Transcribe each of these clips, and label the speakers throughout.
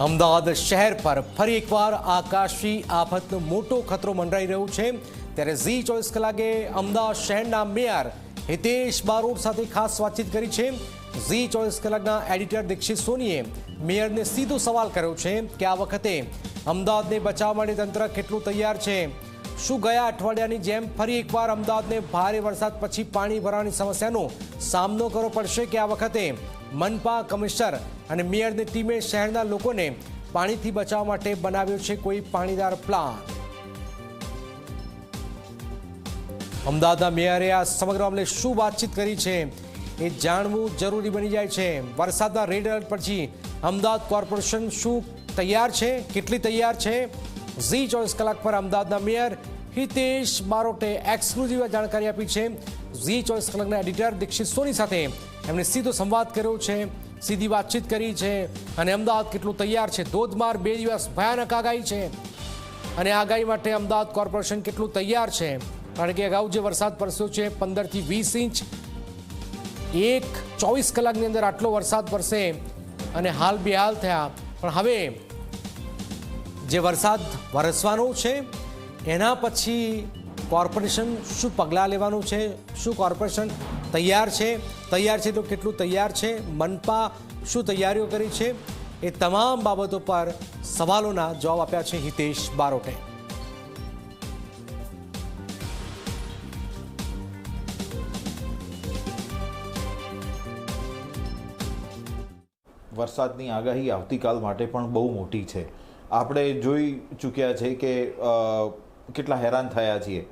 Speaker 1: અમદાવાદ શહેર પર ફરી એકવાર આકાશી આફતનો મોટો ખતરો મંડરાઈ રહ્યો છે ત્યારે ઝી 24 કલાકે અમદાવાદ શહેરના મેયર હિતેશ બારોટ સાથે ખાસ વાતચીત કરી છે। ઝી 24 કલાકના એડિટર દીક્ષિત સોનીએ મેયરને સીધો સવાલ કર્યો છે કે આ વખતે અમદાવાદને બચાવવા માટે તંત્ર કેટલું તૈયાર છે। શું ગયા અઠવાડિયાની જેમ ફરી એકવાર અમદાવાદને ભારે વરસાદ પછી પાણી ભરાવાની સમસ્યાનો સામનો કરવો પડશે કે આ વખતે મનપા કમિશનર અને મેયરની ટીમે શહેરના લોકોને પાણીથી બચાવવા માટે બનાવ્યો છે કોઈ પાણીદાર પ્લાન। અમદાવાદના મેયરે આ સમગ્ર મામલે શું વાતચીત કરી છે એ જાણવું જરૂરી બની જાય છે। વરસાદના રેડ એલર્ટ પછી અમદાવાદ કોર્પોરેશન શું તૈયાર છે, કેટલી તૈયાર છે? ઝી 24 કલાક પર અમદાવાદના મેયર હિતેશ બારોટે એક્સક્લુઝિવ જાણકારી આપી છે। ઝી 24 કલાકના એડિટર દીક્ષિત સોની સાથે એમણે સીધો સંવાદ કર્યો છે, સીધી વાતચીત કરી છે અને અમદાવાદ કેટલું તૈયાર છે। ધોધમાર 2 દિવસ ભયાનક આગાહી છે અને આગાહી માટે અમદાવાદ કોર્પોરેશન કેટલું તૈયાર છે, કારણ કે અગાઉ જે વરસાદ વરસ્યો છે 15 થી 20 ઇંચ 24 કલાકની અંદર આટલો વરસાદ વરસે અને હાલ બેહાલ થયા। પણ હવે જે વરસાદ વરસવાનો છે એના પછી કોર્પોરેશન શું પગલાં લેવાનું છે, શું કોર્પોરેશન તૈયાર છે તો કેટલું તૈયાર છે, મનપા શું તૈયારીઓ કરી છે, એ તમામ બાબતો પર સવાલોના જવાબ આપ્યા છે હિતેશ બારોટે।
Speaker 2: વરસાદની આગાહી આવતીકાલ માટે પણ બહુ મોટી છે। આપણે જોઈ ચૂક્યા છે કે કેટલા હેરાન થયા છીએ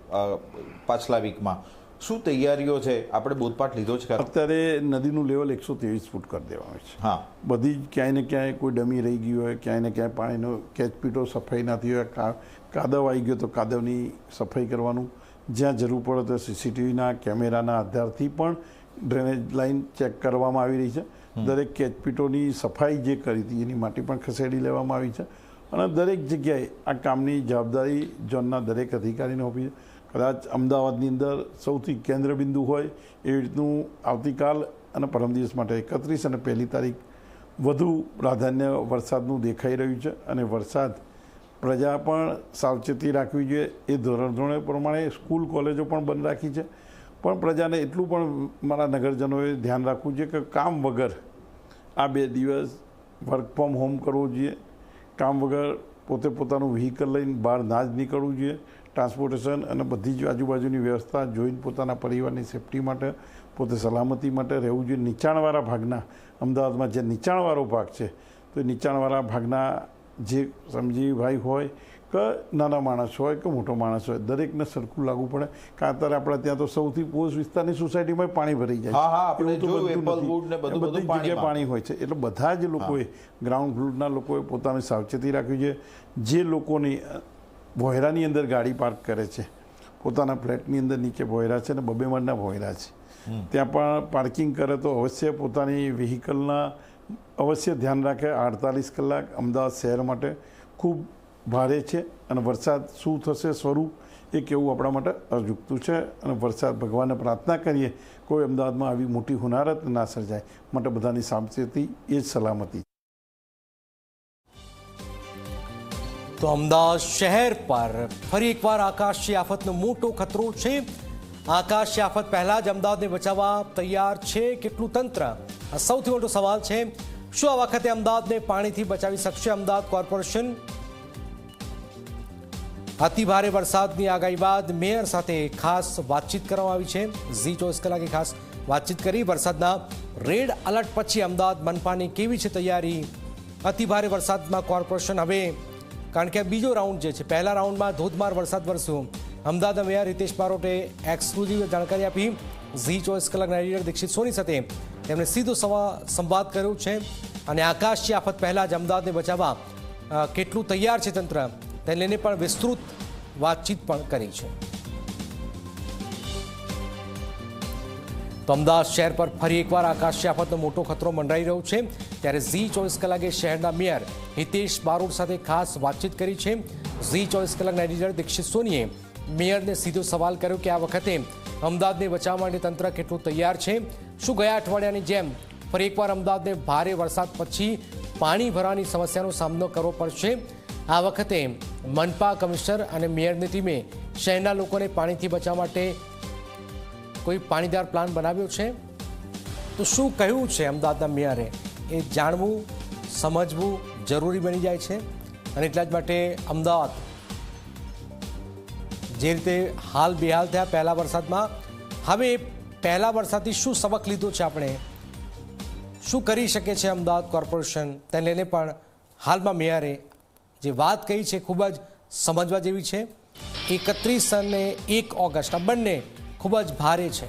Speaker 2: પાછલા વીકમાં। શું તૈયારીઓ છે? આપણે બોધપાઠ લીધો છે?
Speaker 3: અત્યારે નદીનું લેવલ 123 ફૂટ કરી દેવાનું છે।
Speaker 2: હા,
Speaker 3: બધી જ ક્યાંય ને ક્યાંય કોઈ ડમી રહી ગયું હોય, ક્યાંય ને ક્યાંય પાણીનો કેચપીટો સફાઈ ના થઈ હોય, કાદવ આવી ગયો તો કાદવની સફાઈ કરવાનું, જ્યાં જરૂર પડે તો સીસીટીવીના કેમેરાના આધારથી પણ ડ્રેનેજ લાઇન ચેક કરવામાં આવી રહી છે। દરેક કેચપીટોની સફાઈ જે કરી હતી એની માટે પણ ખસેડી લેવામાં આવી છે અને દરેક જગ્યાએ આ કામની જવાબદારી ઝોનના દરેક અધિકારીને આપી છે। કદાચ અમદાવાદની અંદર સૌથી કેન્દ્રબિંદુ હોય એવી રીતનું આવતીકાલ અને પરમ દિવસ માટે 31 અને 1 તારીખ વધુ પ્રાધાન્ય વરસાદનું દેખાઈ રહ્યું છે અને વરસાદ પ્રજા પણ સાવચેતી રાખવી જોઈએ એ ધોરણો પ્રમાણે સ્કૂલ કોલેજો પણ બંધ રાખી છે। પણ પ્રજાને એટલું પણ મારા નગરજનોએ ધ્યાન રાખવું જોઈએ કે કામ વગર આ 2 દિવસ વર્ક ફ્રોમ હોમ કરવું જોઈએ, કામ વગર પોતે પોતાનું વ્હીકલ લઈને બહાર ના જ નીકળવું જોઈએ। ટ્રાન્સપોર્ટેશન અને બધી જ આજુબાજુની વ્યવસ્થા જોઈને પોતાના પરિવારની સેફટી માટે, પોતે સલામતી માટે રહેવું જોઈએ। નીચાણવાળા ભાગના અમદાવાદમાં જે નીચાણવાળો ભાગ છે તો નીચાણવાળા ભાગના જે સમજીભાઈ હોય કે નાના માણસ હોય કે મોટો માણસ હોય દરેકને સરખું લાગવું પડે। કારણ અત્યારે આપણે ત્યાં તો સૌથી પોસ્ટ વિસ્તારની સોસાયટીમાં પાણી ભરી જાય છે, બધી જગ્યાએ પાણી હોય છે। એટલે બધા જ લોકોએ ગ્રાઉન્ડ ફ્લોરના લોકોએ પોતાની સાવચેતી રાખવી જોઈએ। જે લોકોની ભોયરાની અંદર ગાડી પાર્ક કરે છે, પોતાના ફ્લેટની અંદર નીચે ભોયરા છે ને 2 માળના ભોયરા છે, ત્યાં પણ પાર્કિંગ કરે તો અવશ્ય પોતાની વ્હીકલના અવશ્ય ધ્યાન રાખે। 48 કલાક અમદાવાદ શહેર માટે ખૂબ ભારે છે અને વરસાદ શું થશે સ્વરૂપ એ કહેવું આપણા માટે અજુગતું છે અને વરસાદ ભગવાનને પ્રાર્થના કરીએ કોઈ અમદાવાદમાં આવી મોટી હોનારત ના સર્જાય, માટે બધાની સાવચેતી એ જ સલામતી।
Speaker 1: તો અમદાવાદ શહેર પર ફરી એકવાર આકાશી આફતનો મોટો ખતરો છે। આકાશી આફત પહેલા જ અમદાવાદને બચાવવા તૈયાર છે કેટલું તંત્ર? આ સૌથી મોટો સવાલ છે। શું આ વખતે અમદાવાદને પાણીથી બચાવી શકશે અમદાવાદ કોર્પોરેશન? અતિ ભારે વરસાદની આગાહી બાદ મેયર સાથે ખાસ વાતચીત કરવામાં આવી છે। ઝી 24 કલાકે ખાસ વાતચીત કરી વરસાદના રેડ એલર્ટ પછી અમદાવાદ મનપાની કેવી છે તૈયારી? અતિ ભારે વરસાદમાં કોર્પોરેશન હવે, કારણ કે આ બીજો રાઉન્ડ જે છે, પહેલા રાઉન્ડમાં ધોધમાર વરસાદ વરસ્યો। અમદાવાદના મેયર હિતેશ બારોટે એક્સક્લુઝિવ જાણકારી આપી। ઝી 24 કલાકના એડિટર દીક્ષિત સોની સાથે તેમણે સીધો સંવાદ કર્યો છે અને આકાશી આફત પહેલાં જ અમદાવાદને બચાવવા કેટલું તૈયાર છે તંત્ર તેને લઈને પણ વિસ્તૃત વાતચીત પણ કરી છે। તો અમદાવાદ શહેર પર ફરી એકવાર આકાશી આફતનો મોટો ખતરો મંડરાઈ રહ્યો છે ત્યારે ઝી 24 કલાકે શહેરના મેયર હિતેશ બારોટ સાથે ખાસ વાતચીત કરી છે। ઝી 24 કલાકના એડિટર દીક્ષિત સોનીએ મેયરને સીધો સવાલ કર્યો કે આ વખતે અમદાવાદને બચાવવા માટે તંત્ર કેટલું તૈયાર છે? શું ગયા અઠવાડિયાની જેમ ફરી એકવાર અમદાવાદને ભારે વરસાદ પછી પાણી ભરવાની સમસ્યાનો સામનો કરવો પડશે। આ વખતે મનપા કમિશનર અને મેયરની ટીમે શહેરના લોકોને પાણીથી બચાવવા માટે કોઈ પાણીદાર પ્લાન બનાવ્યો છે? તો શું કહ્યું છે અમદાવાદના મેયરે એ જાણવું સમજવું જરૂરી બની જાય છે। અને એટલા જ માટે અમદાવાદ જે રીતે હાલ બેહાલ થયા પહેલા વરસાદમાં, હવે પહેલા વરસાદથી શું સબક લીધો છે આપણે, શું કરી શકે છે અમદાવાદ કોર્પોરેશન, તેને લઈને પણ હાલમાં મેયરે જે વાત કહી છે ખૂબ જ સમજવા જેવી છે। 31 અને 1 ઓગસ્ટ આ બંને ખૂબ જ ભારે છે।